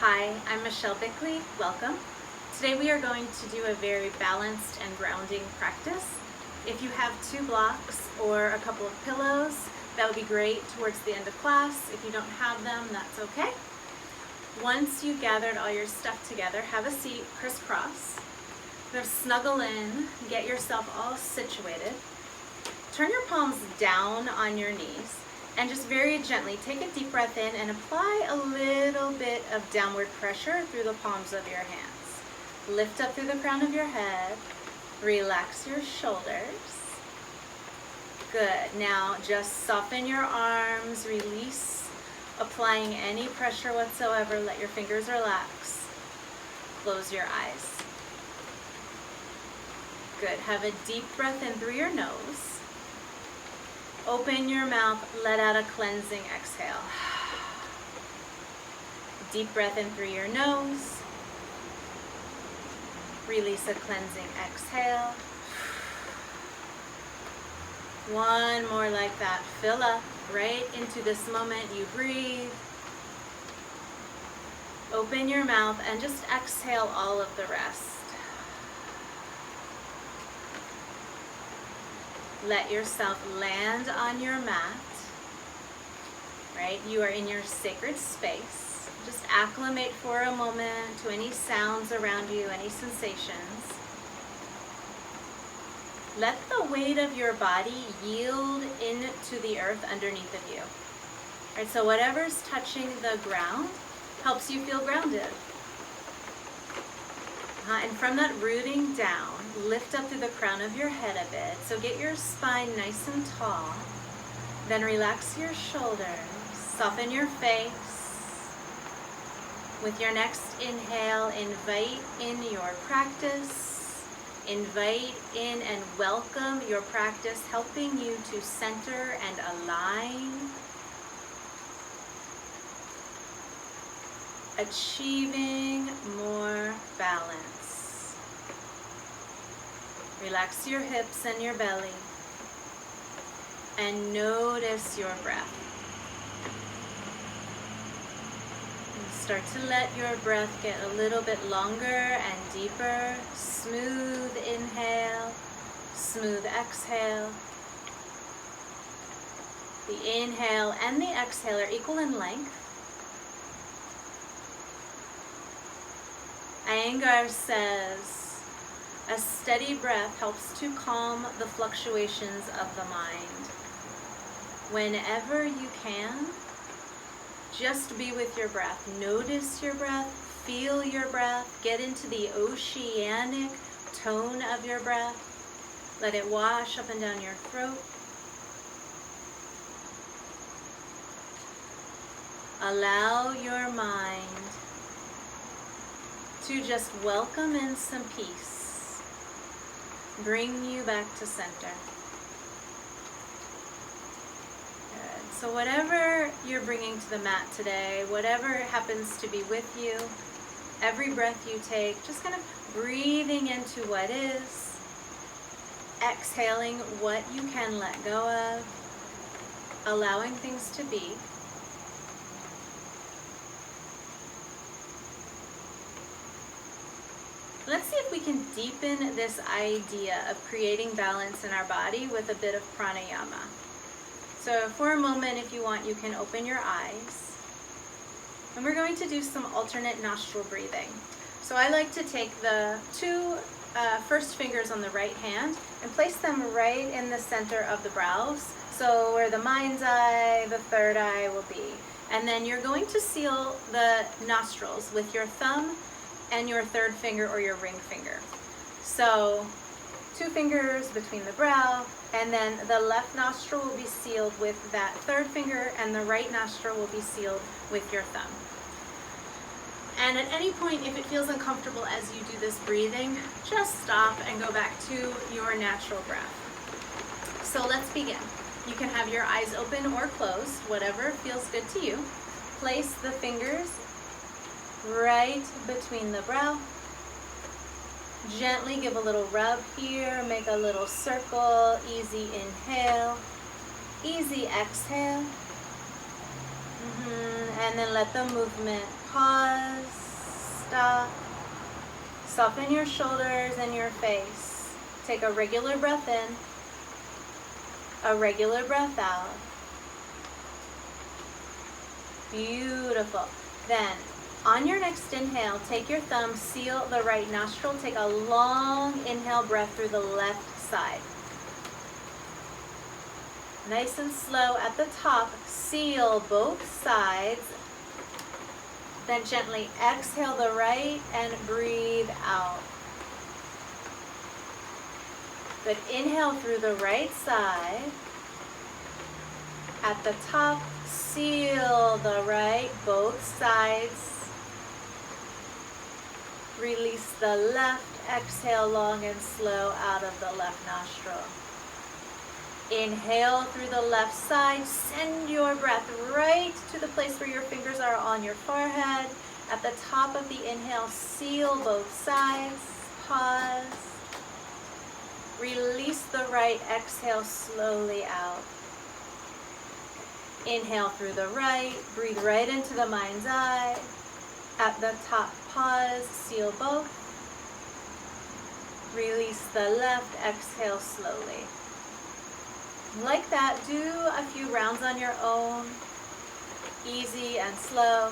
Hi, I'm Michele Bickley. Welcome. Today we are going to do a very balanced and grounding practice. If you have 2 blocks or a couple of pillows, that would be great towards the end of class. If you don't have them, that's okay. Once you've gathered all your stuff together, have a seat crisscross. Now snuggle in, get yourself all situated. Turn your palms down on your knees and just very gently take a deep breath in and apply a little bit of downward pressure through the palms of your hands. Lift up through the crown of your head. Relax your shoulders. Good. Now just soften your arms, release, applying any pressure whatsoever. Let your fingers relax. Close your eyes. Good. Have a deep breath in through your nose. Open your mouth, let out a cleansing exhale. Deep breath in through your nose. Release a cleansing exhale. One more like that. Fill up right into this moment. You breathe. Open your mouth and just exhale all of the rest. Let yourself land on your mat, right? You are in your sacred space. Just acclimate for a moment to any sounds around you, any sensations. Let the weight of your body yield into the earth underneath of you. All right, so whatever's touching the ground helps you feel grounded. And from that rooting down, lift up through the crown of your head a bit. So get your spine nice and tall. Then relax your shoulders. Soften your face. With your next inhale, invite in your practice. Invite in and welcome your practice, helping you to center and align. Achieving more balance. Relax your hips and your belly and notice your breath. And start to let your breath get a little bit longer and deeper. Smooth inhale, smooth exhale. The inhale and the exhale are equal in length. Iyengar says, a steady breath helps to calm the fluctuations of the mind. Whenever you can, just be with your breath. Notice your breath, feel your breath, get into the oceanic tone of your breath. Let it wash up and down your throat. Allow your mind to just welcome in some peace. Bring you back to center. Good. So whatever you're bringing to the mat today, whatever happens to be with you, every breath you take, just kind of breathing into what is, exhaling what you can let go of, allowing things to be. Let's see if we can deepen this idea of creating balance in our body with a bit of pranayama. So for a moment, if you want, you can open your eyes. And we're going to do some alternate nostril breathing. So I like to take the 2 first fingers on the right hand and place them right in the center of the brows. So where the mind's eye, the third eye will be. And then you're going to seal the nostrils with your thumb and your third finger or your ring finger. So 2 fingers between the brow, and then the left nostril will be sealed with that third finger, and the right nostril will be sealed with your thumb. And at any point, if it feels uncomfortable as you do this breathing, just stop and go back to your natural breath. So let's begin. You can have your eyes open or closed, whatever feels good to you. Place the fingers right between the brow. Gently give a little rub here, make a little circle, easy inhale, easy exhale. and then let the movement pause, stop. Soften your shoulders and your face. Take a regular breath in, a regular breath out. Beautiful. Then, on your next inhale, take your thumb, seal the right nostril, take a long inhale breath through the left side. Nice and slow at the top, seal both sides. Then gently exhale the right and breathe out. Good. Inhale through the right side. At the top, seal the right, both sides. Release the left. Exhale long and slow out of the left nostril. Inhale through the left side. Send your breath right to the place where your fingers are on your forehead. At the top of the inhale, seal both sides. Pause. Release the right. Exhale slowly out. Inhale through the right. Breathe right into the mind's eye. At the top, pause. Seal both. Release the left. Exhale slowly. Like that, do a few rounds on your own, easy and slow.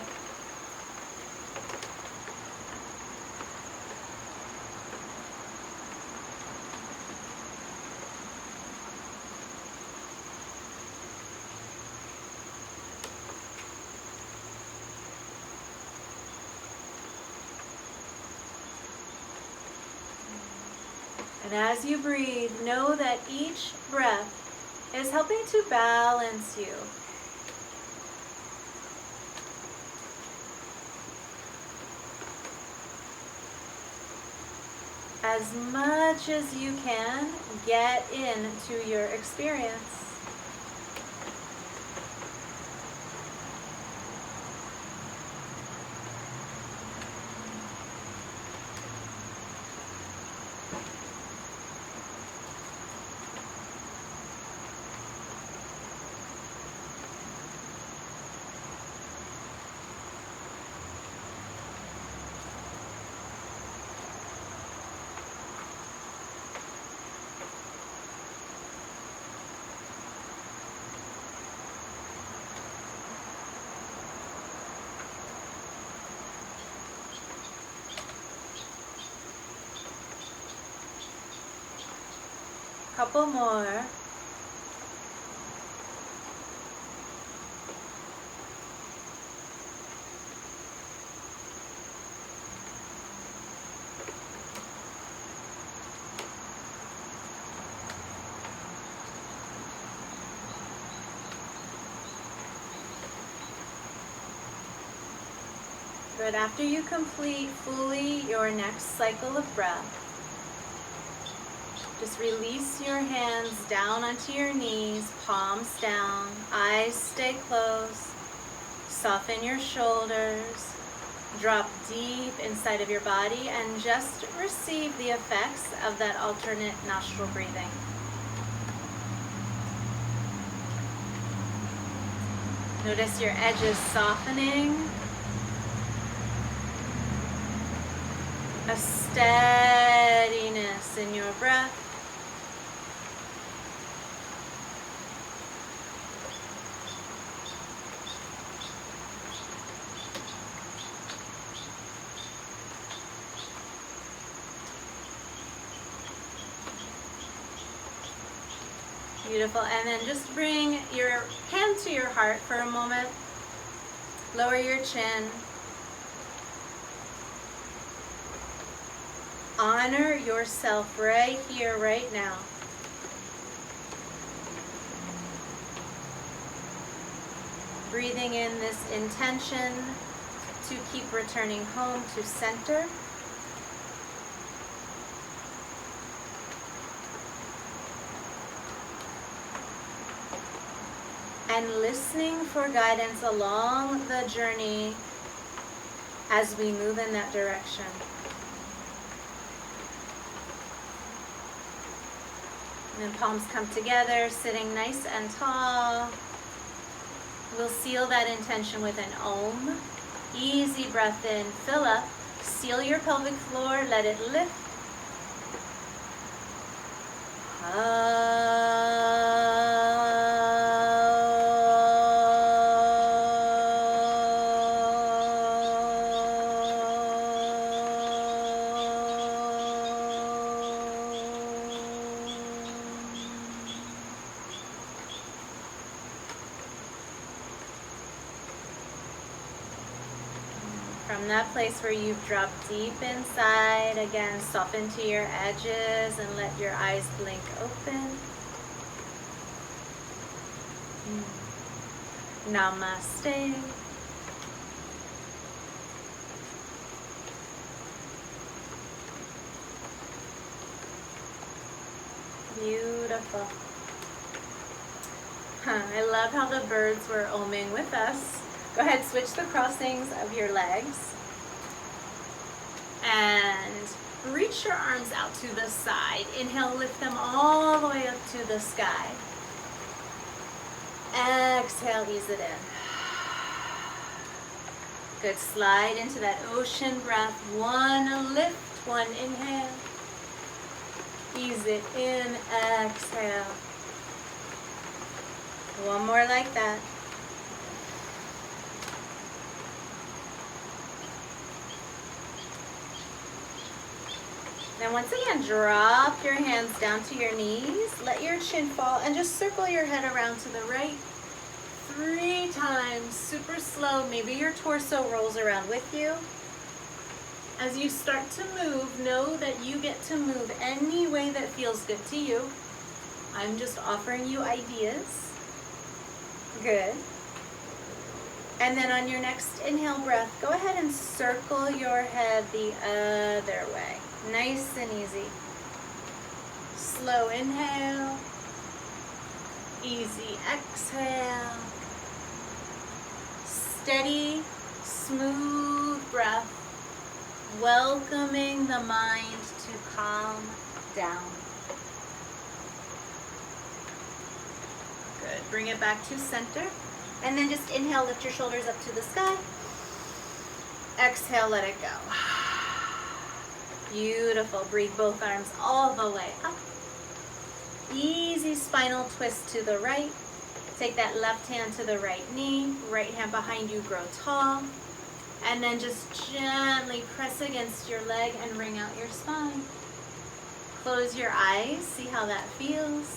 And as you breathe, know that each breath is helping to balance you. As much as you can, get into your experience. Couple more. Good. After you complete fully your next cycle of breath, just release your hands down onto your knees, palms down, eyes stay closed, soften your shoulders, drop deep inside of your body and just receive the effects of that alternate nostril breathing. Notice your edges softening, a steadiness in your breath. Beautiful. And then just bring your hand to your heart for a moment. Lower your chin. Honor yourself right here, right now. Breathing in this intention to keep returning home to center. And listening for guidance along the journey as we move in that direction. And then palms come together, sitting nice and tall. We'll seal that intention with an Om. Easy breath in, fill up. Seal your pelvic floor, let it lift. From that place where you've dropped deep inside, again, soften to your edges and let your eyes blink open. Namaste. Beautiful. I love how the birds were oming with us. Go ahead, switch the crossings of your legs. And reach your arms out to the side. Inhale, lift them all the way up to the sky. Exhale, ease it in. Good, slide into that ocean breath. One lift, one inhale. Ease it in, exhale. One more like that. Then once again, drop your hands down to your knees. Let your chin fall and just circle your head around to the right 3 times, super slow. Maybe your torso rolls around with you. As you start to move, know that you get to move any way that feels good to you. I'm just offering you ideas. Good. And then on your next inhale breath, go ahead and circle your head the other way. Nice and easy. Slow inhale. Easy exhale. Steady, smooth breath. Welcoming the mind to calm down. Good. Bring it back to center. And then just inhale, lift your shoulders up to the sky. Exhale, let it go. Beautiful. Breathe both arms all the way up. Easy spinal twist to the right. Take that left hand to the right knee. Right hand behind you, grow tall. And then just gently press against your leg and wring out your spine. Close your eyes. See how that feels.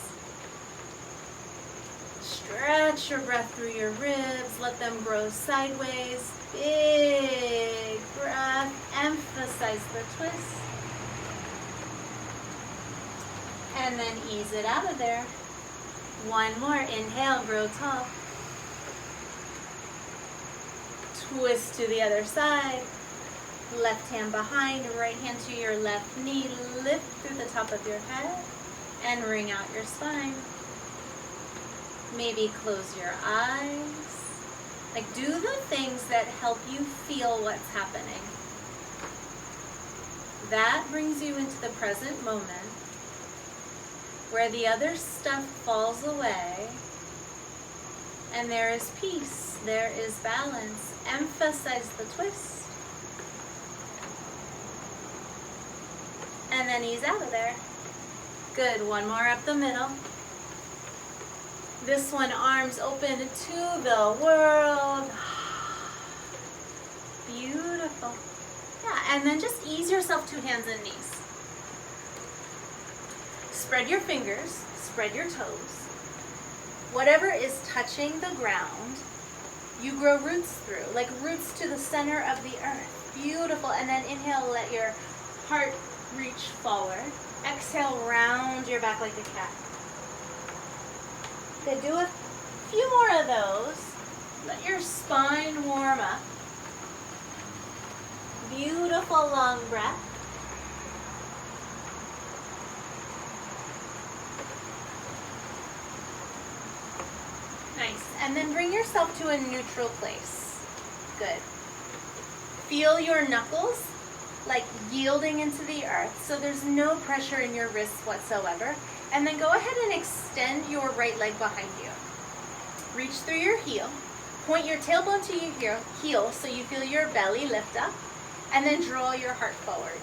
Stretch your breath through your ribs. Let them grow sideways. Big breath. Emphasize the twist. And then ease it out of there. One more. Inhale, grow tall. Twist to the other side. Left hand behind, right hand to your left knee. Lift through the top of your head and wring out your spine. Maybe close your eyes. Like, do the things that help you feel what's happening. That brings you into the present moment, where the other stuff falls away, and there is peace, there is balance. Emphasize the twist. And then ease out of there. Good, one more up the middle. This one, arms open to the world. Beautiful. Yeah, and then just ease yourself to hands and knees. Spread your fingers, spread your toes. Whatever is touching the ground, you grow roots through, like roots to the center of the earth. Beautiful. And then inhale, let your heart reach forward. Exhale, round your back like a cat. Good, do a few more of those. Let your spine warm up. Beautiful long breath. Nice. And then bring yourself to a neutral place. Good. Feel your knuckles like yielding into the earth, so there's no pressure in your wrists whatsoever. And then go ahead and extend your right leg behind you. Reach through your heel. Point your tailbone to your heel so you feel your belly lift up, and then draw your heart forward.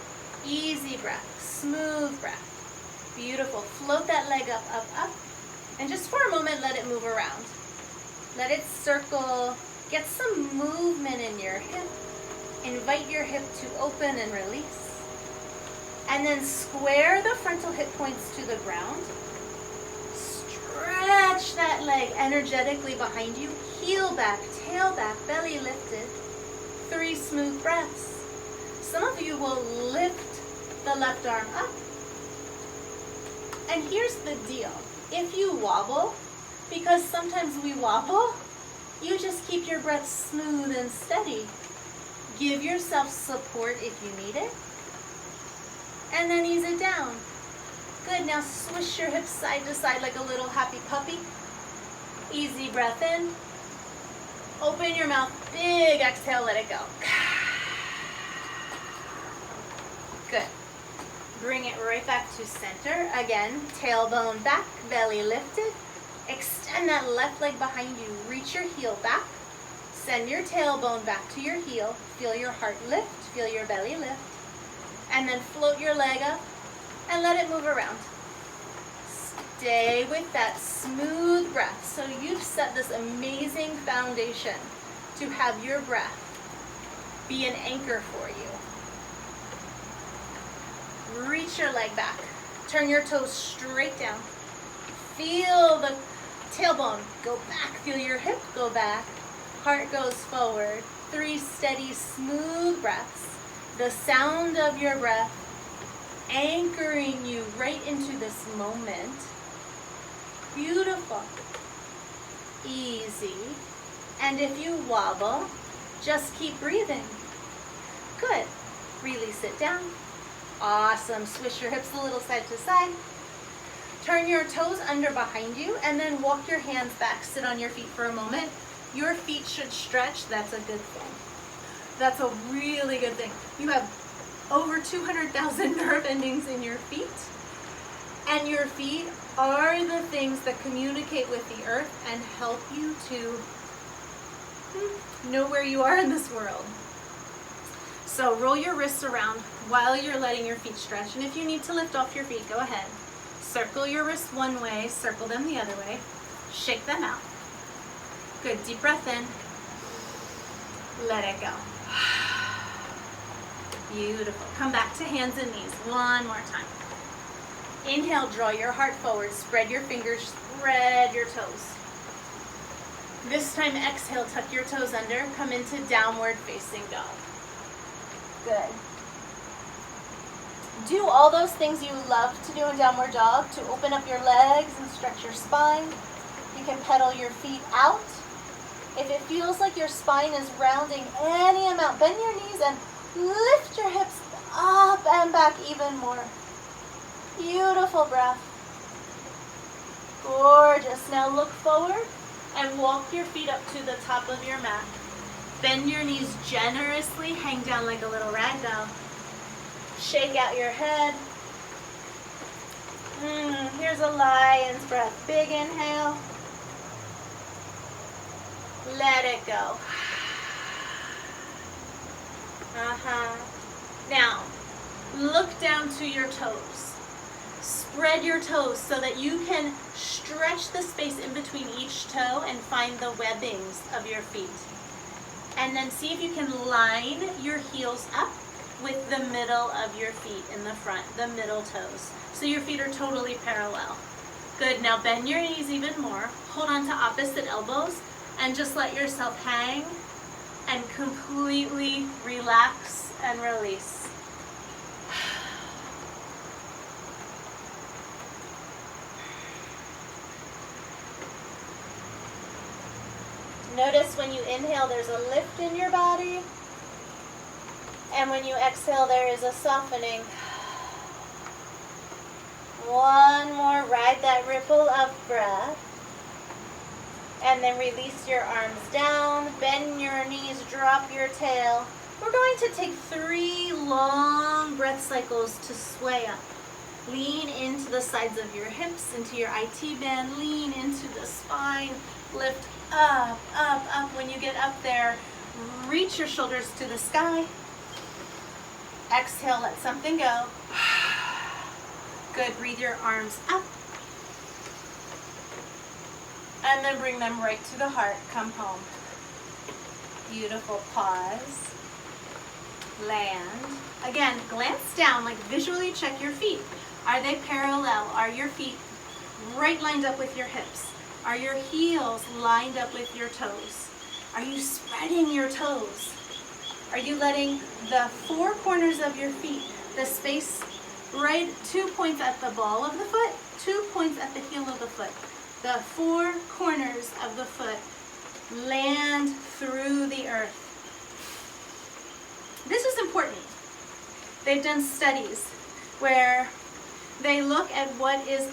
Easy breath, smooth breath. Beautiful. Float that leg up, up, up, and just for a moment, let it move around. Let it circle. Get some movement in your hip. Invite your hip to open and release. And then square the frontal hip points to the ground. Stretch that leg energetically behind you. Heel back, tail back, belly lifted. 3 smooth breaths. Some of you will lift the left arm up. And here's the deal. If you wobble, because sometimes we wobble, you just keep your breath smooth and steady. Give yourself support if you need it. And then ease it down. Good, now swish your hips side to side like a little happy puppy. Easy breath in. Open your mouth, big exhale, let it go. Good. Bring it right back to center. Again, tailbone back, belly lifted. Extend that left leg behind you. Reach your heel back. Send your tailbone back to your heel. Feel your heart lift, feel your belly lift. And then float your leg up and let it move around. Stay with that smooth breath. So you've set this amazing foundation to have your breath be an anchor for you. Reach your leg back. Turn your toes straight down. Feel the tailbone go back. Feel your hip go back. Heart goes forward. 3 steady, smooth breaths. The sound of your breath anchoring you right into this moment. Beautiful. Easy. And if you wobble, just keep breathing. Good. Release it down. Awesome. Swish your hips a little side to side. Turn your toes under behind you and then walk your hands back. Sit on your feet for a moment. Your feet should stretch. That's a good thing. That's a really good thing. You have over 200,000 nerve endings in your feet. And your feet are the things that communicate with the earth and help you to know where you are in this world. So roll your wrists around while you're letting your feet stretch. And if you need to lift off your feet, go ahead. Circle your wrists one way, circle them the other way. Shake them out. Good, deep breath in. Let it go. Beautiful. Come back to hands and knees one more time. Inhale, draw your heart forward. Spread your fingers, spread your toes. This time, exhale, tuck your toes under. Come into downward facing dog. Good. Do all those things you love to do in downward dog to open up your legs and stretch your spine. You can pedal your feet out. If it feels like your spine is rounding any amount, bend your knees and lift your hips up and back even more. Beautiful breath. Gorgeous. Now look forward and walk your feet up to the top of your mat. Bend your knees generously. Hang down like a little rag doll. Shake out your head. Here's a lion's breath. Big inhale. Let it go. Now, look down to your toes. Spread your toes so that you can stretch the space in between each toe and find the webbings of your feet. And then see if you can line your heels up with the middle of your feet in the front, the middle toes. So your feet are totally parallel. Good, now bend your knees even more. Hold on to opposite elbows and just let yourself hang and completely relax and release. Notice when you inhale, there's a lift in your body. And when you exhale, there is a softening. One more, ride that ripple of breath. And then release your arms down, bend your knees, drop your tail. We're going to take 3 long breath cycles to sway up. Lean into the sides of your hips, into your IT band, lean into the spine. Lift up, up, up. When you get up there, reach your shoulders to the sky. Exhale, let something go. Good, breathe your arms up. And then bring them right to the heart, come home. Beautiful, pause. Land. Again, glance down, like visually check your feet. Are they parallel? Are your feet right lined up with your hips? Are your heels lined up with your toes? Are you spreading your toes? Are you letting the four corners of your feet, the space, right, 2 points at the ball of the foot, 2 points at the heel of the foot, the four corners of the foot land through the earth. This is important. They've done studies where they look at what is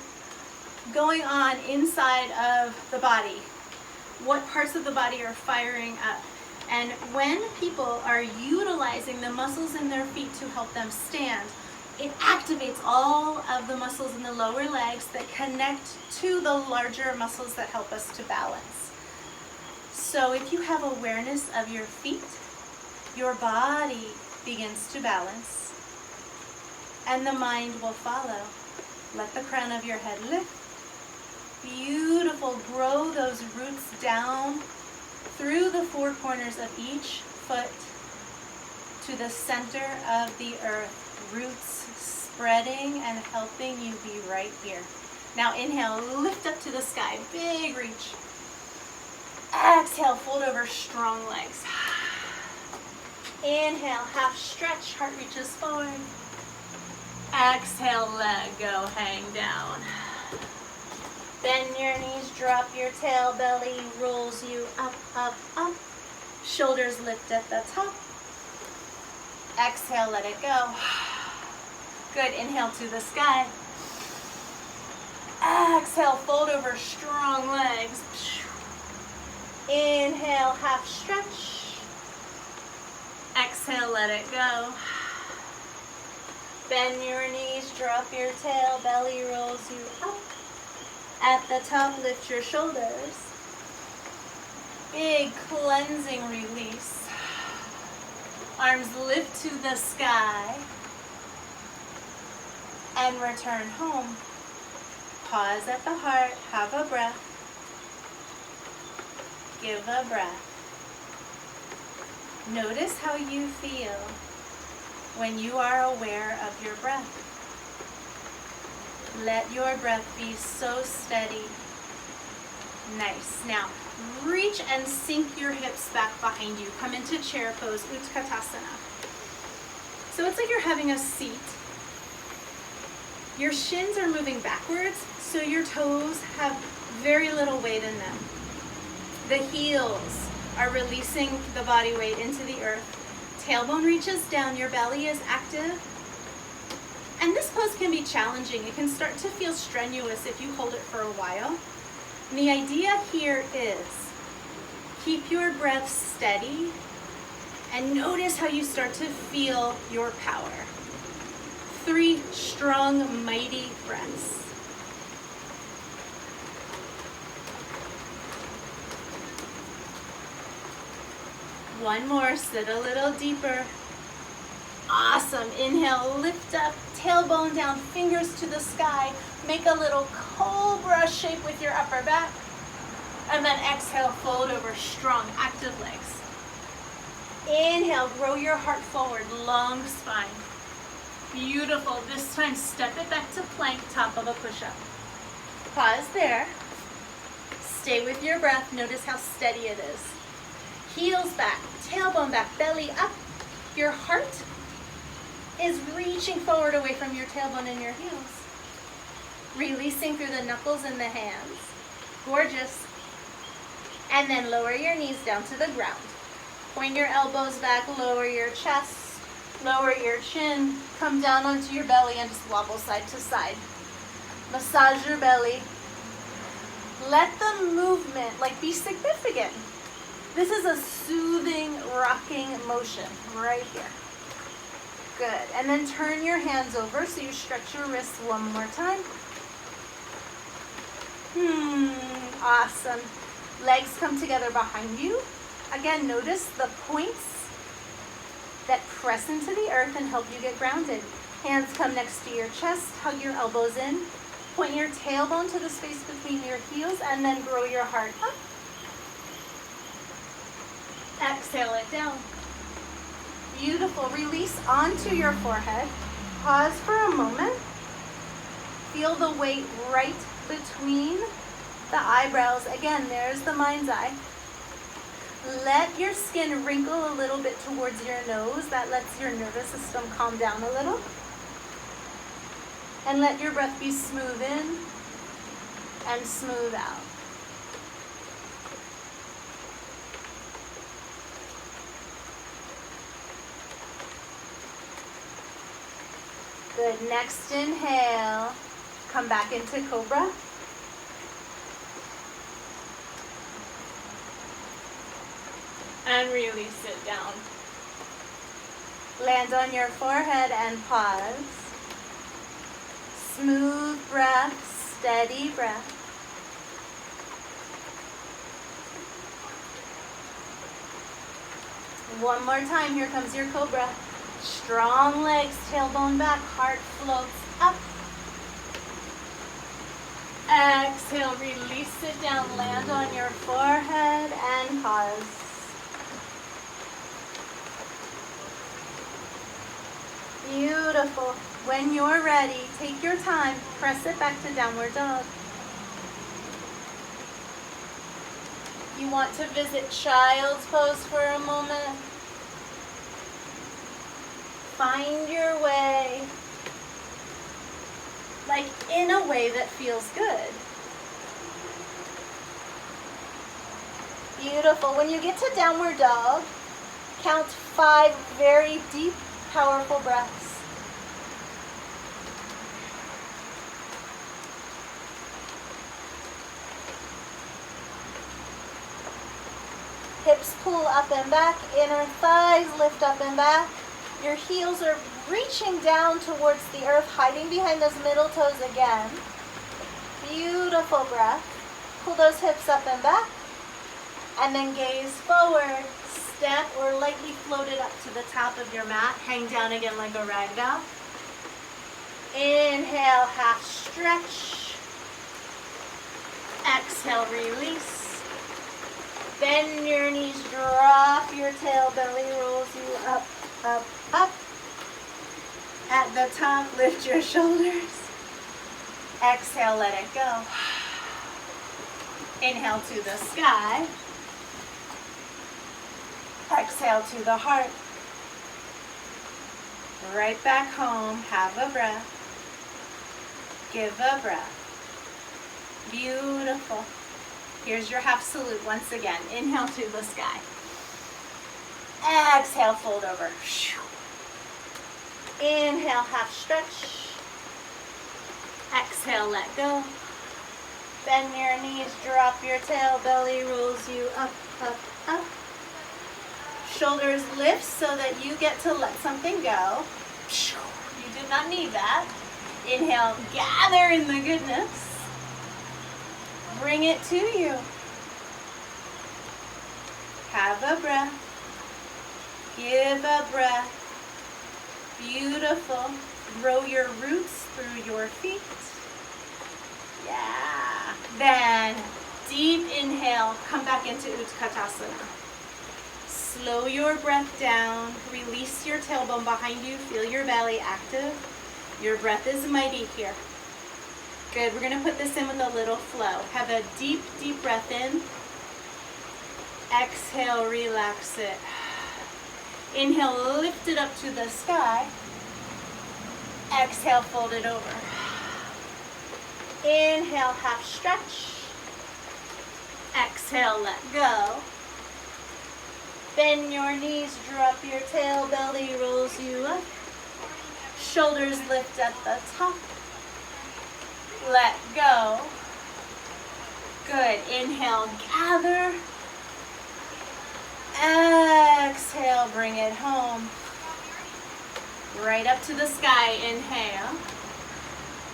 going on inside of the body, what parts of the body are firing up. And when people are utilizing the muscles in their feet to help them stand, it activates all of the muscles in the lower legs that connect to the larger muscles that help us to balance. So if you have awareness of your feet, your body begins to balance, and the mind will follow. Let the crown of your head lift. Beautiful. Grow those roots down through the four corners of each foot to the center of the earth. Roots spreading and helping you be right here. Now inhale, lift up to the sky. Big reach. Exhale, fold over, strong legs. Inhale, half stretch, heart reaches forward. Exhale, let go, hang down. Bend your knees, drop your tail, belly rolls you up, up, up. Shoulders lift at the top. Exhale, let it go. Good, inhale to the sky. Exhale, fold over, strong legs. Inhale, half stretch. Exhale, let it go. Bend your knees, drop your tail, belly rolls you up. At the top, lift your shoulders. Big cleansing release. Arms lift to the sky. And return home. Pause at the heart, have a breath. Give a breath. Notice how you feel when you are aware of your breath. Let your breath be so steady. Nice. Now, reach and sink your hips back behind you. Come into chair pose, Utkatasana. So it's like you're having a seat. Your shins are moving backwards, so your toes have very little weight in them. The heels are releasing the body weight into the earth. Tailbone reaches down, your belly is active. And this pose can be challenging. It can start to feel strenuous if you hold it for a while. And the idea here is keep your breath steady and notice how you start to feel your power. 3 strong, mighty breaths. One more, sit a little deeper. Awesome. Inhale, lift up, tailbone down, fingers to the sky. Make a little cobra shape with your upper back. And then exhale, fold over, strong, active legs. Inhale, grow your heart forward, long spine. Beautiful. This time, step it back to plank, top of a push-up. Pause there. Stay with your breath. Notice how steady it is. Heels back, tailbone back, belly up. Your heart is reaching forward away from your tailbone and your heels. Releasing through the knuckles and the hands. Gorgeous. And then lower your knees down to the ground. Point your elbows back, lower your chest. Lower your chin, come down onto your belly and just wobble side to side. Massage your belly. Let the movement be significant. This is a soothing, rocking motion right here. Good. And then turn your hands over so you stretch your wrists one more time. Awesome. Legs come together behind you. Again, notice the points that press into the earth and help you get grounded. Hands come next to your chest, hug your elbows in. Point your tailbone to the space between your heels and then grow your heart up. Exhale it down. Beautiful. Release onto your forehead. Pause for a moment. Feel the weight right between the eyebrows. Again, there's the mind's eye. Let your skin wrinkle a little bit towards your nose. That lets your nervous system calm down a little. And let your breath be smooth in and smooth out. Good. Next inhale. Come back into cobra. And release it down. Land on your forehead and pause. Smooth breath, steady breath. One more time, here comes your cobra. Strong legs, tailbone back, heart floats up. Exhale, release it down, land on your forehead and pause. Beautiful. When you're ready, take your time, press it back to downward dog. You want to visit child's pose for a moment. Find your way, like in a way that feels good. Beautiful. When you get to downward dog, count 5 very deep, powerful breaths. Hips pull up and back, inner thighs lift up and back. Your heels are reaching down towards the earth, hiding behind those middle toes again. Beautiful breath. Pull those hips up and back. And then gaze forward. Step or lightly float it up to the top of your mat. Hang down again like a rag doll. Inhale, half stretch. Exhale, release. Bend your knees, drop your tail, belly rolls you up, up, up. At the top, lift your shoulders. Exhale, let it go. Inhale to the sky. Exhale to the heart. Right back home, have a breath. Give a breath. Beautiful. Here's your half salute once again. Inhale to the sky. Exhale, fold over. Inhale, half stretch. Exhale, let go. Bend your knees, drop your tail, belly rolls you up, up, up. Shoulders lift so that you get to let something go. You did not need that. Inhale, gather in the goodness. Bring it to you. Have a breath. Give a breath. Beautiful. Grow your roots through your feet. Yeah. Then deep inhale. Come back into Utkatasana. Slow your breath down. Release your tailbone behind you. Feel your belly active. Your breath is mighty here. Good, we're gonna put this in with a little flow. Have a deep, deep breath in. Exhale, relax it. Inhale, lift it up to the sky. Exhale, fold it over. Inhale, half stretch. Exhale, let go. Bend your knees, drop your tail, belly rolls you up. Shoulders lift at the top. Let go. Good. Inhale, gather. Exhale, bring it home. Right up to the sky. Inhale.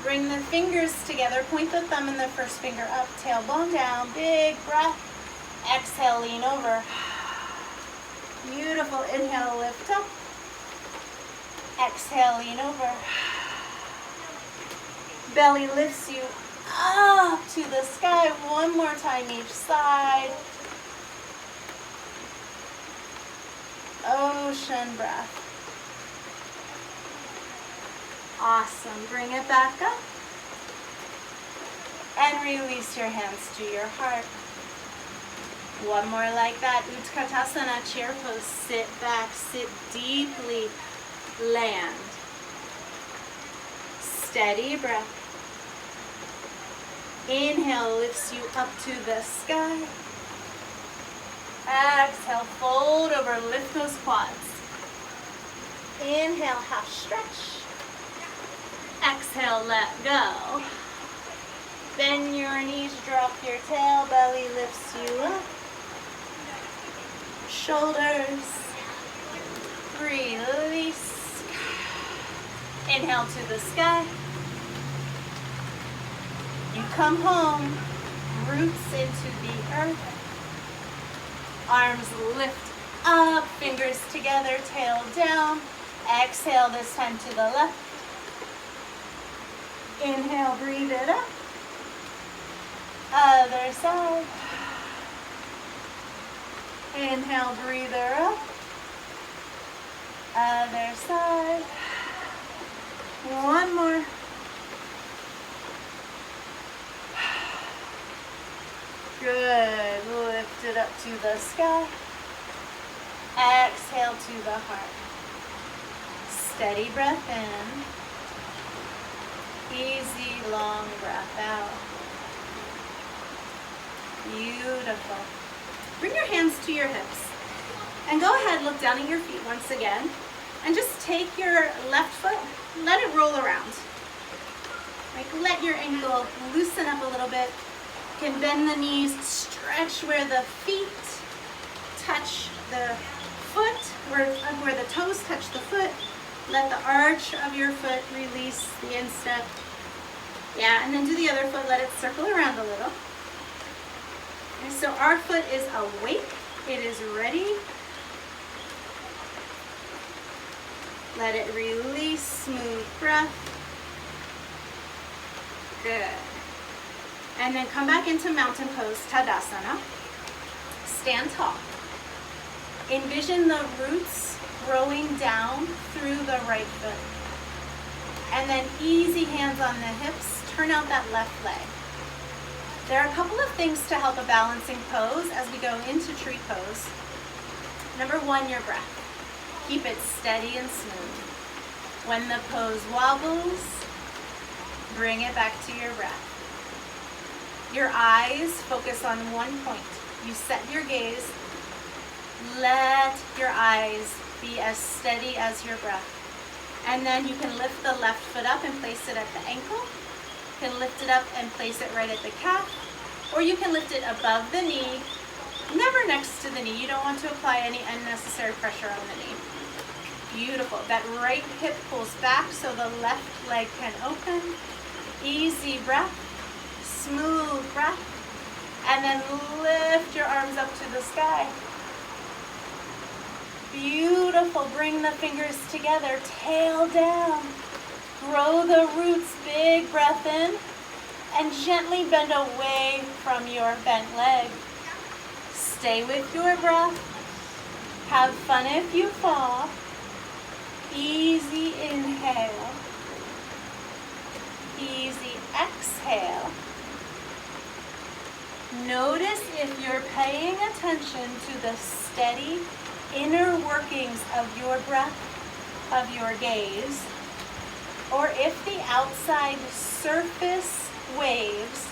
Bring the fingers together. Point the thumb and the first finger up. Tailbone down. Big breath. Exhale, lean over. Beautiful. Inhale, lift up. Exhale, lean over. Belly lifts you up to the sky. One more time each side. Ocean breath. Awesome. Bring it back up. And release your hands to your heart. One more like that. Utkatasana, chair pose. Sit back, sit deeply. Land. Steady breath. Inhale lifts you up to the sky. Exhale, fold over, lift those quads. Inhale, half stretch. Exhale, let go. Bend your knees, drop your tail, belly lifts you up. Shoulders. Release. Inhale to the sky. You come home, roots into the earth. Arms lift up, fingers together, tail down. Exhale, this time to the left. Inhale, breathe it up. Other side. Inhale, breathe her up. Other side. One more. Good. Lift it up to the sky. Exhale to the heart. Steady breath in. Easy, long breath out. Beautiful. Bring your hands to your hips. And go ahead, look down at your feet once again. And just take your left foot, let it roll around. Like, let your ankle loosen up a little bit. You can bend the knees, stretch where the feet touch the foot, where the toes touch the foot. Let the arch of your foot release the instep. Yeah, and then do the other foot, let it circle around a little. And so our foot is awake, it is ready. Let it release, smooth breath. Good. And then come back into mountain pose, Tadasana. Stand tall. Envision the roots growing down through the right foot. And then easy hands on the hips, turn out that left leg. There are a couple of things to help a balancing pose as we go into tree pose. Number one, your breath. Keep it steady and smooth. When the pose wobbles, bring it back to your breath. Your eyes focus on one point. You set your gaze. Let your eyes be as steady as your breath. And then you can lift the left foot up and place it at the ankle. You can lift it up and place it right at the calf. Or you can lift it above the knee, never next to the knee. You don't want to apply any unnecessary pressure on the knee. Beautiful. That right hip pulls back so the left leg can open. Easy breath, smooth breath. And then lift your arms up to the sky. Beautiful. Bring the fingers together, tail down. Grow the roots, big breath in. And gently bend away from your bent leg. Stay with your breath. Have fun if you fall. Easy inhale. Easy exhale. Notice if you're paying attention to the steady inner workings of your breath, of your gaze, or if the outside surface waves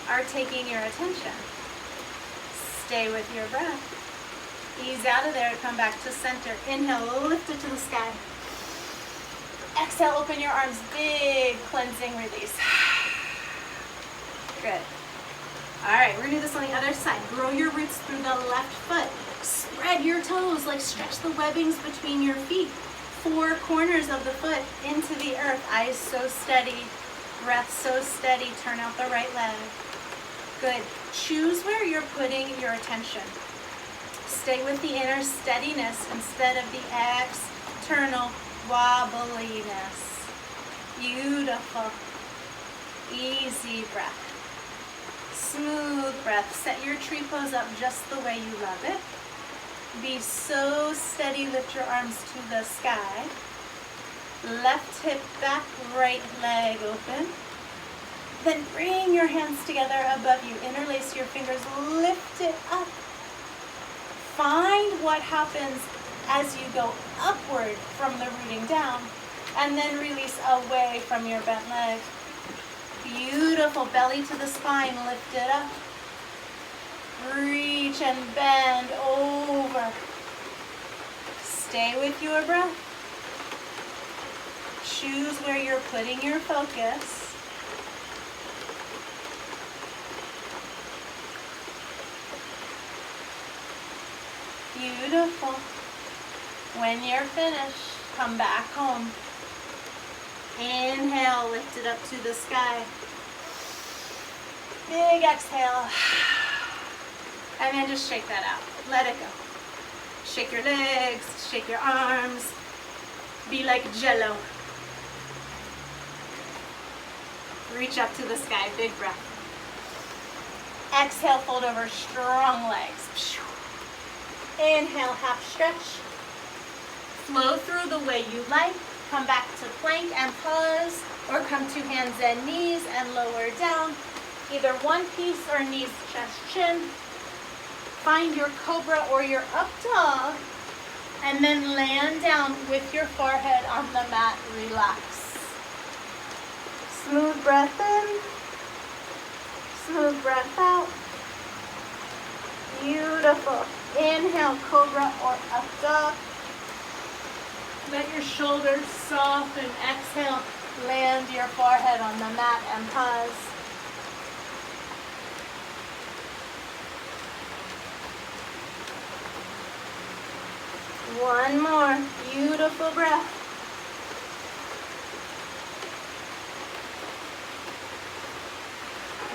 are taking your attention. Stay with your breath. Ease out of there, come back to center. Inhale, lift it to the sky. Exhale, open your arms, big cleansing release. Good. All right, we're gonna do this on the other side. Grow your roots through the left foot. Spread your toes, like stretch the webbings between your feet. Four corners of the foot into the earth. Eyes so steady, breath so steady. Turn out the right leg. Good. Choose where you're putting your attention. Stay with the inner steadiness instead of the external wobbliness. Beautiful. Easy breath. Smooth breath. Set your tree pose up just the way you love it. Be so steady. Lift your arms to the sky. Left hip back, right leg open. Then bring your hands together above you. Interlace your fingers. Lift it up. Find what happens as you go upward from the rooting down. And then release away from your bent leg. Beautiful. Belly to the spine. Lift it up. Reach and bend over. Stay with your breath. Choose where you're putting your focus. Beautiful. When you're finished, come back home. Inhale, lift it up to the sky. Big exhale. And then just shake that out. Let it go. Shake your legs, shake your arms. Be like Jello. Reach up to the sky, big breath. Exhale, fold over, strong legs. Inhale, half stretch. Flow through the way you like. Come back to plank and pause, or come to hands and knees and lower down. Either one piece or knees, chest, chin. Find your cobra or your up dog, and then land down with your forehead on the mat. Relax. Smooth breath in, smooth breath out. Beautiful. Inhale, cobra or up dog. Let your shoulders soften. Exhale, land your forehead on the mat and pause. One more. Beautiful breath.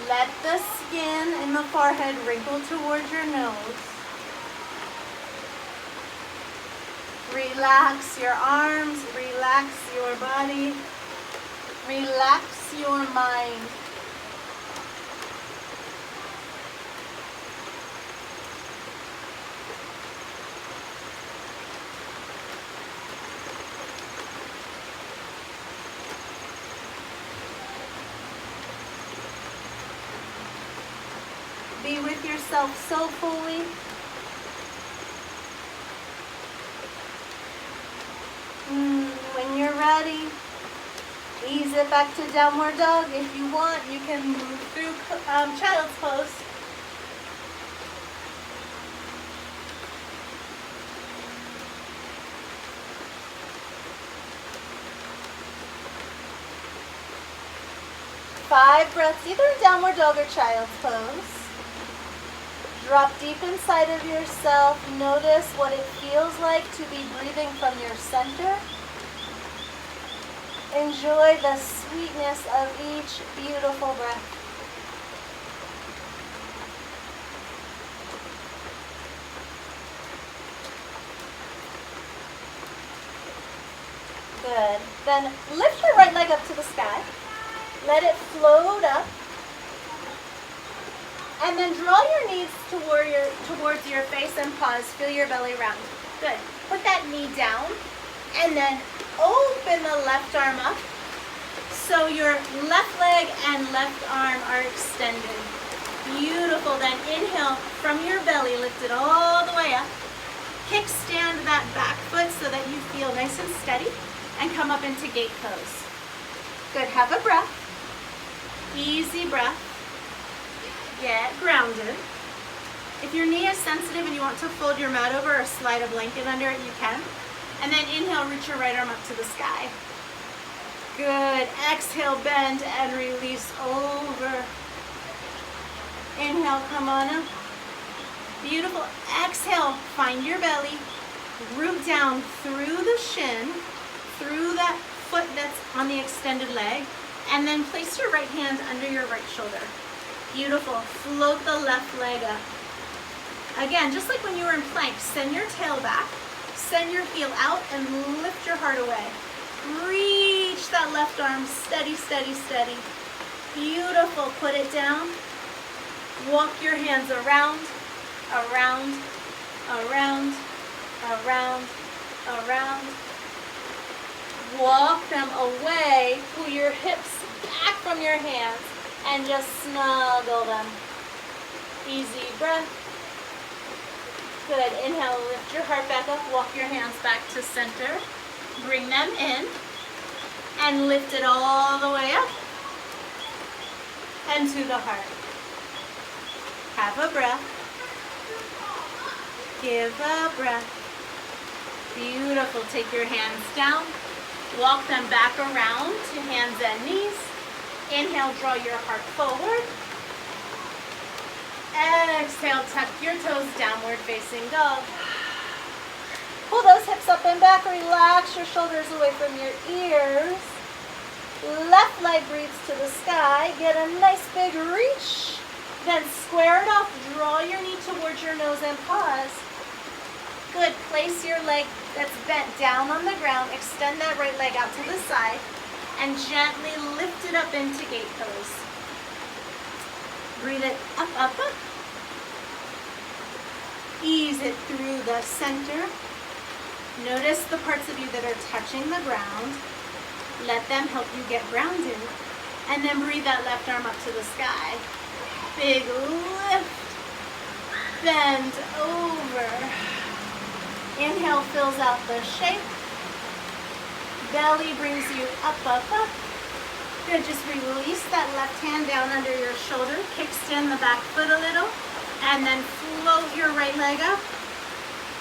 Let the skin in the forehead wrinkle towards your nose. Relax your arms, relax your body, relax your mind. Be with yourself so fully. When you're ready, ease it back to downward dog. If you want, you can move through child's pose. Five breaths, either in downward dog or child's pose. Drop deep inside of yourself. Notice what it feels like to be breathing from your center. Enjoy the sweetness of each beautiful breath. Good. Then lift your right leg up to the sky. Let it float up. And then draw your knees towards your face and pause. Feel your belly round. Good. Put that knee down and then open the left arm up so your left leg and left arm are extended. Beautiful. Then inhale from your belly, lift it all the way up. Kickstand that back foot so that you feel nice and steady and come up into gate pose. Good. Have a breath. Easy breath. Get grounded. If your knee is sensitive and you want to fold your mat over or slide a blanket under it, you can. And then inhale, reach your right arm up to the sky. Good. Exhale, bend and release over. Inhale, come on up. Beautiful. Exhale, find your belly. Root down through the shin, through that foot that's on the extended leg, and then place your right hand under your right shoulder. Beautiful. Float the left leg up. Again, just like when you were in plank, send your tail back, send your heel out, and lift your heart away. Reach that left arm, steady, steady, steady. Beautiful. Put it down. Walk your hands around, around, around, around, around. Walk them away. Pull your hips back from your hands and just snuggle them. Easy breath. Good. Inhale, lift your heart back up. Walk your hands back to center. Bring them in and lift it all the way up and to the heart. Have a breath. Give a breath. Beautiful. Take your hands down. Walk them back around to hands and knees. Inhale, draw your heart forward. Exhale, tuck your toes, downward facing dog. Pull those hips up and back. Relax your shoulders away from your ears. Left leg breathes to the sky. Get a nice big reach. Then square it off. Draw your knee towards your nose and pause. Good. Place your leg that's bent down on the ground. Extend that right leg out to the side. And gently lift it up into gate pose. Breathe it up, up, up. Ease it through the center. Notice the parts of you that are touching the ground. Let them help you get grounded. And then breathe that left arm up to the sky. Big lift. Bend over. Inhale fills out the shape. Belly brings you up, up, up. Good, just release that left hand down under your shoulder. Kickstand the back foot a little. And then float your right leg up.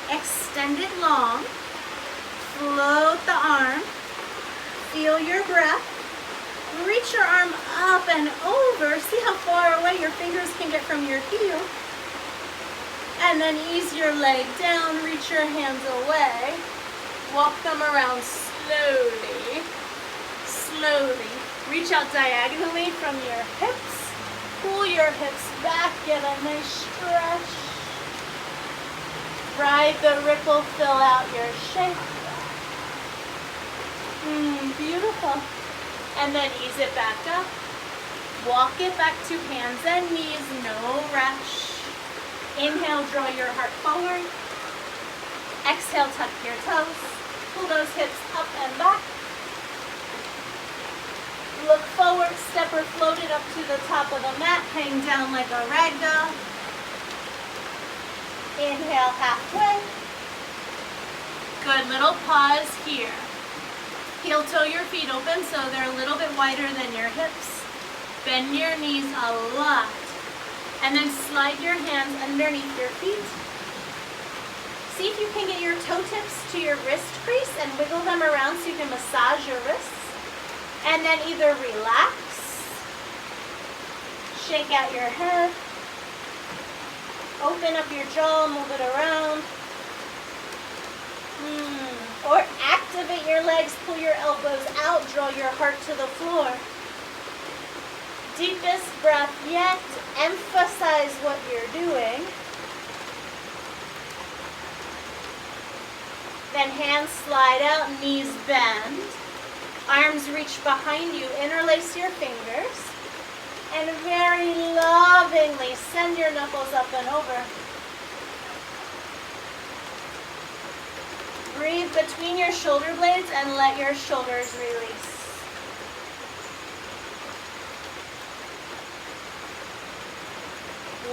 Extend it long. Float the arm. Feel your breath. Reach your arm up and over. See how far away your fingers can get from your heel. And then ease your leg down. Reach your hands away. Walk them around slowly. Slowly. Reach out diagonally from your hips. Pull your hips back. Get a nice stretch. Ride the ripple. Fill out your shape. Beautiful. And then ease it back up. Walk it back to hands and knees. No rush. Inhale, draw your heart forward. Exhale, tuck your toes. Pull those hips up and back. Look forward, step or float it up to the top of the mat. Hang down like a ragdoll. Inhale, halfway. Good, little pause here. Heel toe your feet open so they're a little bit wider than your hips. Bend your knees a lot. And then slide your hands underneath your feet. See if you can get your toe tips to your wrist crease and wiggle them around so you can massage your wrists. And then either relax, shake out your head, open up your jaw, move it around. Or activate your legs, pull your elbows out, draw your heart to the floor. Deepest breath yet. Emphasize what you're doing. Then hands slide out, knees bend. Arms reach behind you, interlace your fingers. And very lovingly send your knuckles up and over. Breathe between your shoulder blades and let your shoulders release.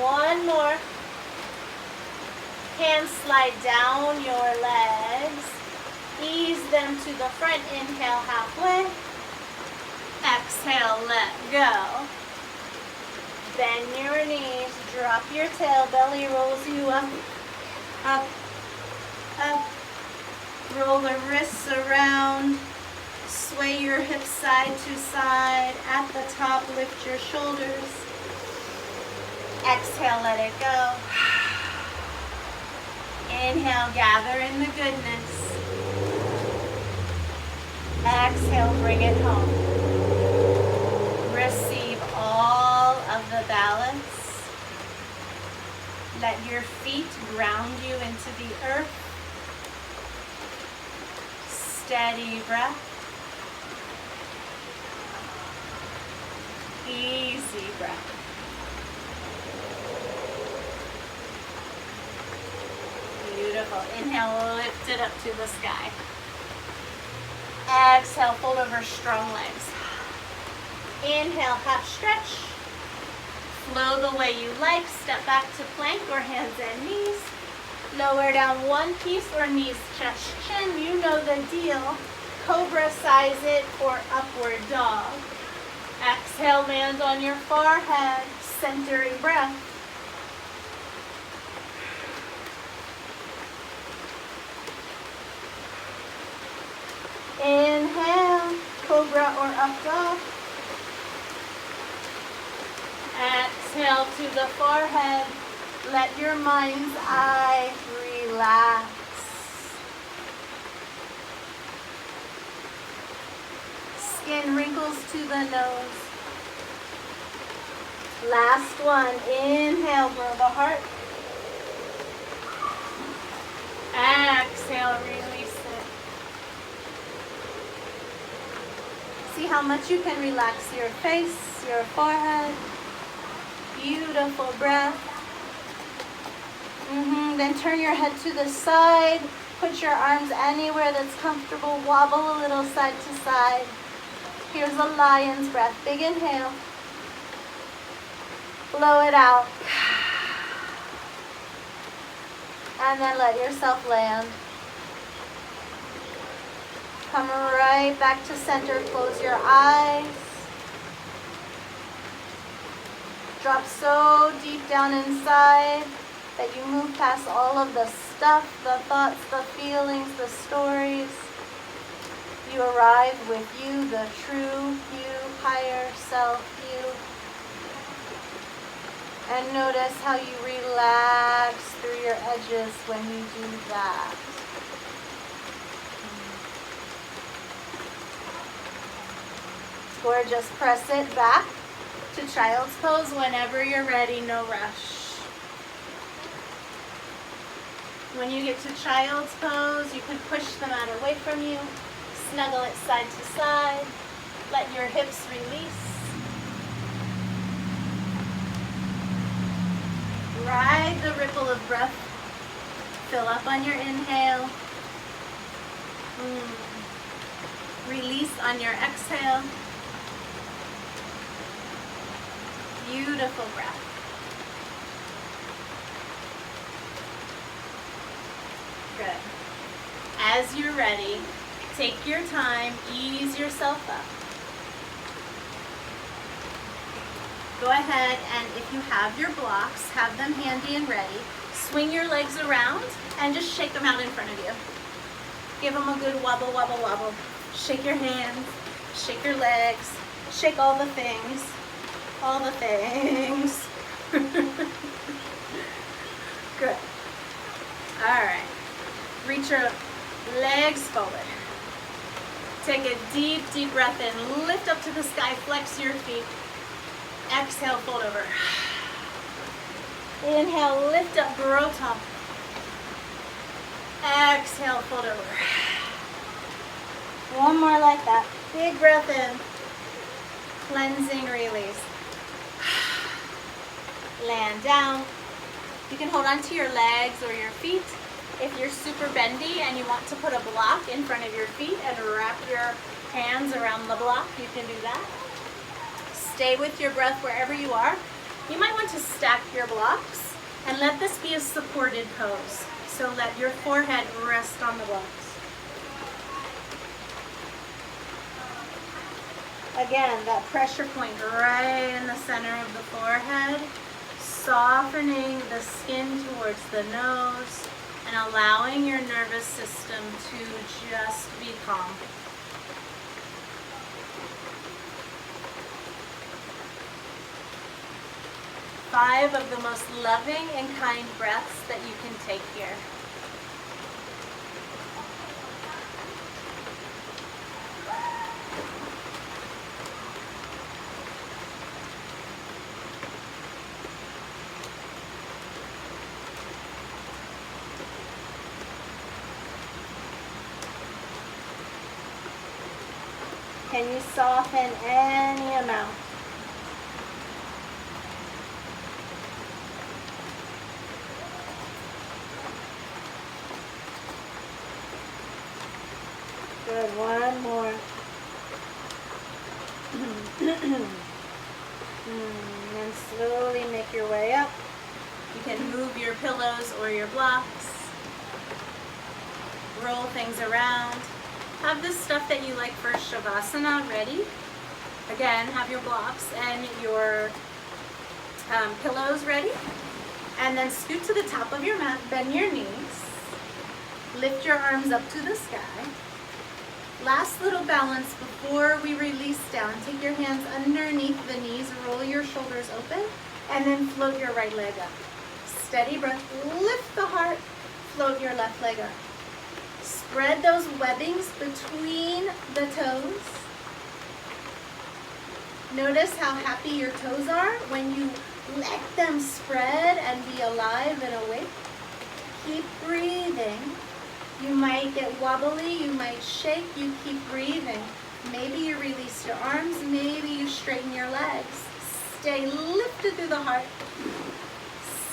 One more. Hands slide down your legs. Ease them to the front. Inhale, halfway. Exhale, let go. Bend your knees. Drop your tail. Belly rolls you up, up, up. Roll the wrists around. Sway your hips side to side. At the top, lift your shoulders. Exhale, let it go. Inhale, gather in the goodness. Exhale, bring it home. Receive all of the the balance. Let your feet ground you into the earth. Steady breath. Easy breath. Beautiful. Inhale, lift it up to the sky. Exhale, fold over strong legs. Inhale, half stretch. Flow the way you like. Step back to plank or hands and knees. Lower down one piece or knees, chest, chin. You know the deal. Cobra size it or upward dog. Exhale, land on your forehead. Centering breath. Inhale, cobra or up dog. Exhale to the forehead. Let your mind's eye relax. Skin wrinkles to the nose. Last one. Inhale, grow the heart. Exhale, release it. See how much you can relax your face, your forehead. Beautiful breath. Then turn your head to the side. Put your arms anywhere that's comfortable. Wobble a little side to side. Here's a lion's breath. Big inhale. Blow it out. And then let yourself land. Come right back to center. Close your eyes. Drop so deep down inside that you move past all of the stuff, the thoughts, the feelings, the stories. You arrive with you, the true you, higher self you. And notice how you relax through your edges when you do that. Or just press it back to child's pose whenever you're ready, no rush. When you get to child's pose, you can push the mat away from you, snuggle it side to side, let your hips release. Ride the ripple of breath. Fill up on your inhale. Release on your exhale. Beautiful breath. Good. As you're ready, take your time, ease yourself up. Go ahead and if you have your blocks, have them handy and ready. Swing your legs around and just shake them out in front of you. Give them a good wobble, wobble, wobble. Shake your hands, shake your legs, shake all the things. All the things. Good. All right. Reach your legs forward. Take a deep, deep breath in. Lift up to the sky. Flex your feet. Exhale, fold over. Inhale, lift up, grow tall. Exhale, fold over. One more like that. Big breath in. Cleansing, release. Land down. You can hold on to your legs or your feet. If you're super bendy and you want to put a block in front of your feet and wrap your hands around the block, you can do that. Stay with your breath wherever you are. You might want to stack your blocks and let this be a supported pose. So let your forehead rest on the blocks. Again, that pressure point right in the center of the forehead, softening the skin towards the nose and allowing your nervous system to just be calm. Five of the most loving and kind breaths that you can take here. Can you soften any amount? Good, one more. And slowly make your way up. You can move your pillows or your blocks. Roll things around. Have the stuff that you like for Shavasana ready. Again, have your blocks and your pillows ready. And then scoot to the top of your mat, bend your knees. Lift your arms up to the sky. Last little balance before we release down. Take your hands underneath the knees, roll your shoulders open, and then float your right leg up. Steady breath, lift the heart, float your left leg up. Spread those webbings between the toes. Notice how happy your toes are when you let them spread and be alive and awake. Keep breathing. You might get wobbly, you might shake, you keep breathing. Maybe you release your arms, maybe you straighten your legs. Stay lifted through the heart.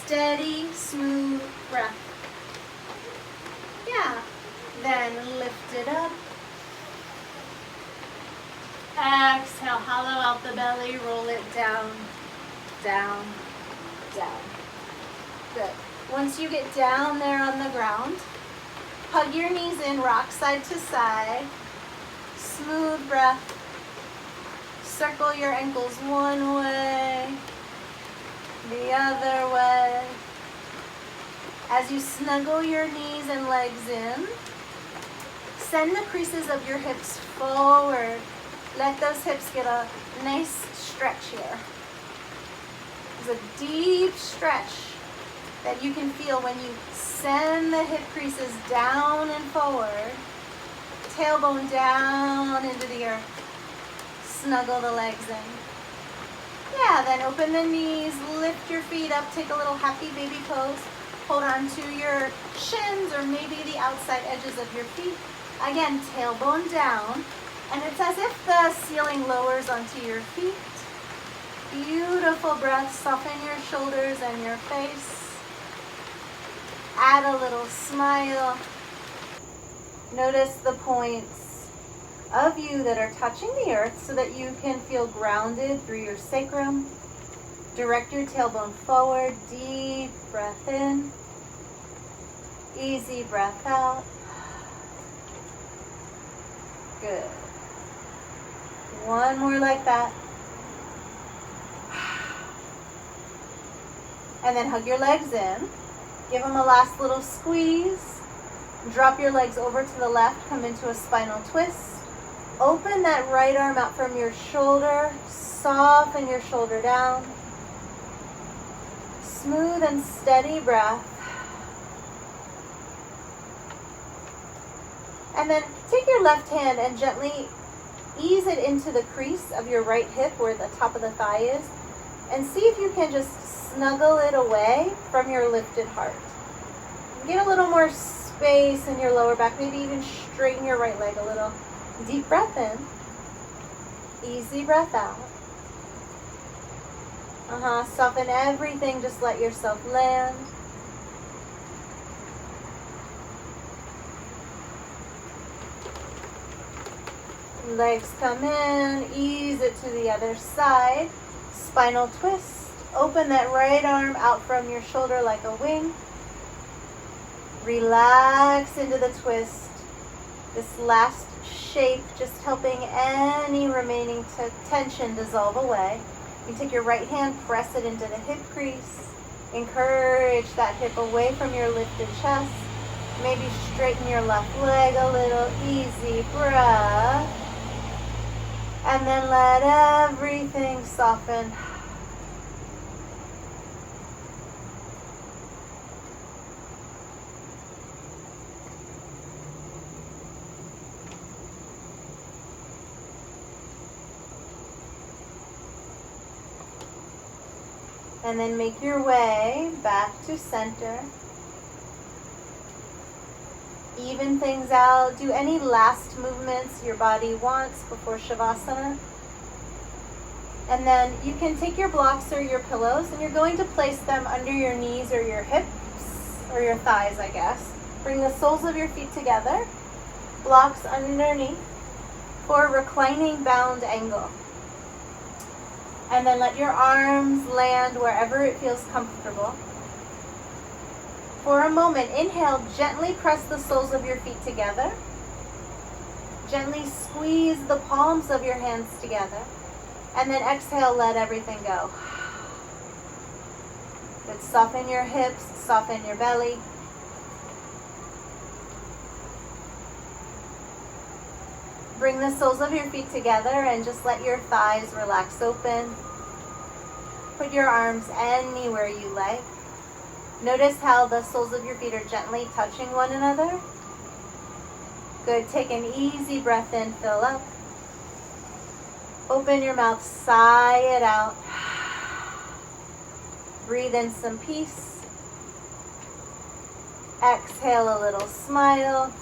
Steady, smooth breath. Yeah. Then lift it up. Exhale, hollow out the belly, roll it down, down, down. Good. Once you get down there on the ground, hug your knees in, rock side to side. Smooth breath. Circle your ankles one way, the other way. As you snuggle your knees and legs in, send the creases of your hips forward. Let those hips get a nice stretch here. There's a deep stretch that you can feel when you send the hip creases down and forward. Tailbone down into the earth. Snuggle the legs in. Yeah, then open the knees, lift your feet up, take a little happy baby pose. Hold on to your shins or maybe the outside edges of your feet. Again, tailbone down. And it's as if the ceiling lowers onto your feet. Beautiful breath. Soften your shoulders and your face. Add a little smile. Notice the points of you that are touching the earth so that you can feel grounded through your sacrum. Direct your tailbone forward. Deep breath in. Easy breath out. Good. One more like that. And then hug your legs in. Give them a last little squeeze. Drop your legs over to the left. Come into a spinal twist. Open that right arm out from your shoulder. Soften your shoulder down. Smooth and steady breath. And then take your left hand and gently ease it into the crease of your right hip where the top of the thigh is. And see if you can just snuggle it away from your lifted heart. Get a little more space in your lower back. Maybe even straighten your right leg a little. Deep breath in. Easy breath out. Soften everything. Just let yourself land. Legs come in, ease it to the other side. Spinal twist. Open that right arm out from your shoulder like a wing. Relax into the twist. This last shape just helping any remaining tension dissolve away. You take your right hand, press it into the hip crease. Encourage that hip away from your lifted chest. Maybe straighten your left leg a little. Easy breath. And then let everything soften. And then make your way back to center. even things out. Do any last movements your body wants before Shavasana. And then you can take your blocks or your pillows and you're going to place them under your knees or your hips or your thighs, I guess. Bring the soles of your feet together, blocks underneath for a reclining bound angle. And then let your arms land wherever it feels comfortable. For a moment, inhale, gently press the soles of your feet together. Gently squeeze the palms of your hands together. And then exhale, let everything go. Good. Soften your hips, soften your belly. Bring the soles of your feet together and just let your thighs relax open. Put your arms anywhere you like. Notice how the soles of your feet are gently touching one another. Good. Take an easy breath in, fill up. Open your mouth, sigh it out. Breathe in some peace. Exhale a little smile.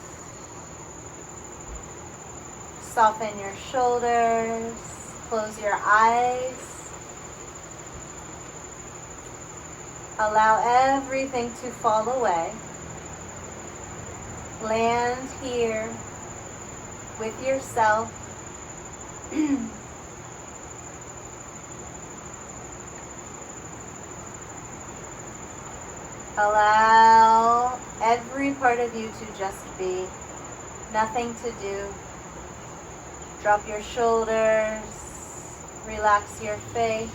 Soften your shoulders. Close your eyes. Allow everything to fall away. Land here with yourself. Allow every part of you to just be. Nothing to do. Drop your shoulders. Relax your face.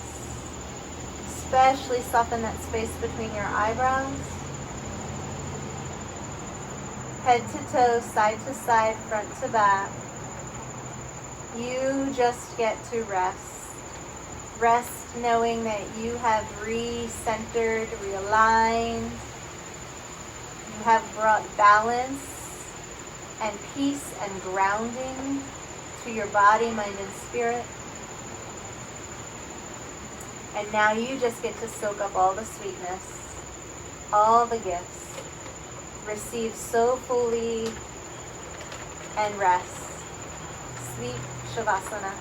Especially soften that space between your eyebrows. Head to toe, side to side, front to back. You just get to rest. Rest knowing that you have re-centered, realigned. You have brought balance and peace and grounding to your body, mind, and spirit. And now you just get to soak up all the sweetness, all the gifts. Receive so fully and rest. Sweet Shavasana.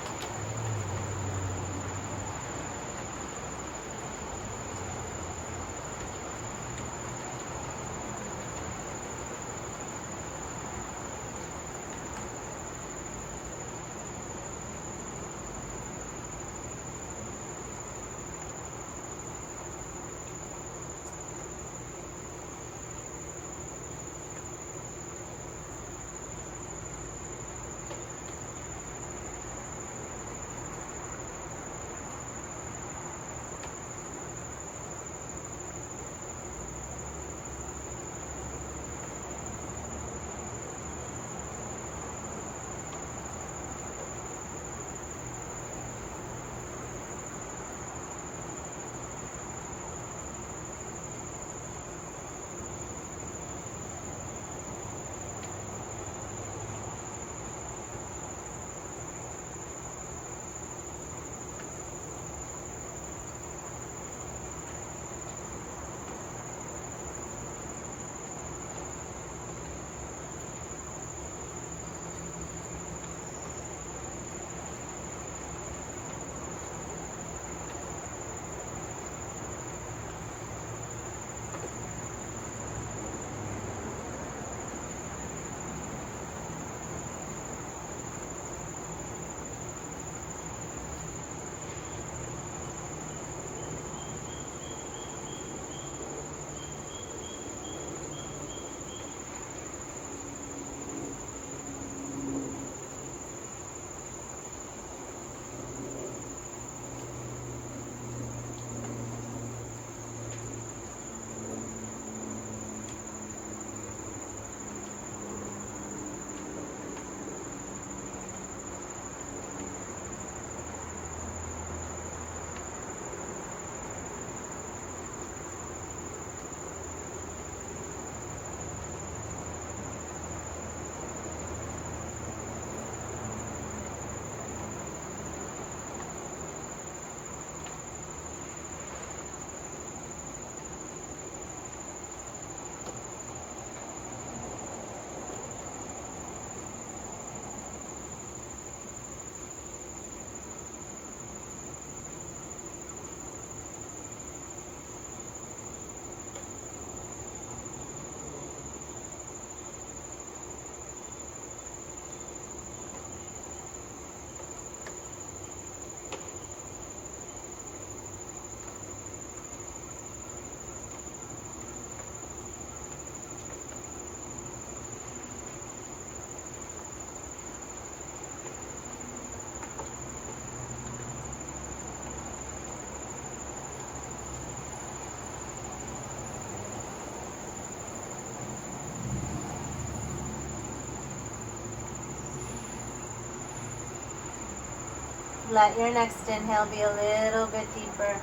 Let your next inhale be a little bit deeper.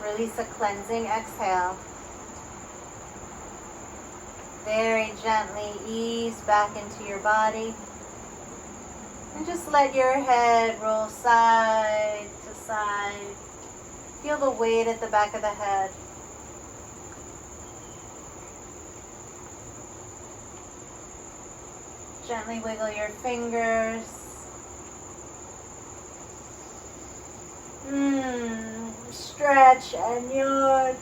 Release a cleansing exhale. Very gently ease back into your body. And just let your head roll side to side. Feel the weight at the back of the head. Gently wiggle your fingers. Stretch and yawn.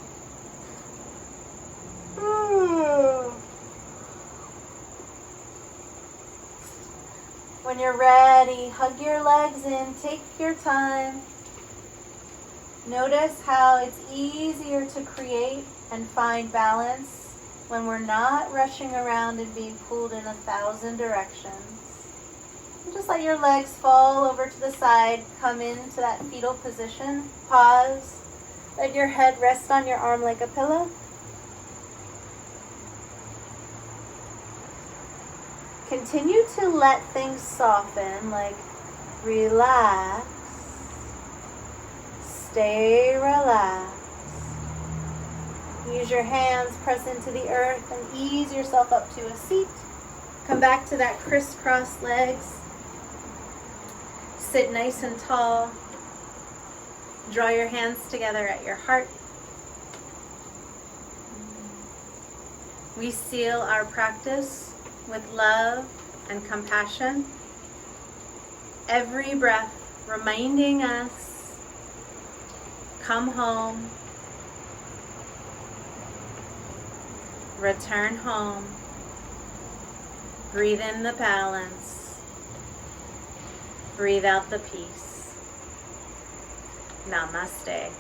When you're ready, hug your legs in. Take your time. Notice how it's easier to create and find balance when we're not rushing around and being pulled in 1,000 directions. And just let your legs fall over to the side. Come into that fetal position. Pause. Let your head rest on your arm like a pillow. Continue to let things soften, like relax. Stay relaxed. Use your hands, press into the earth, and ease yourself up to a seat. Come back to that crisscross legs. Sit nice and tall. Draw your hands together at your heart. We seal our practice with love and compassion. Every breath reminding us, come home, return home, breathe in the balance, breathe out the peace. Namaste.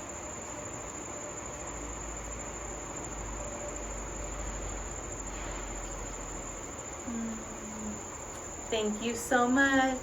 Thank you so much.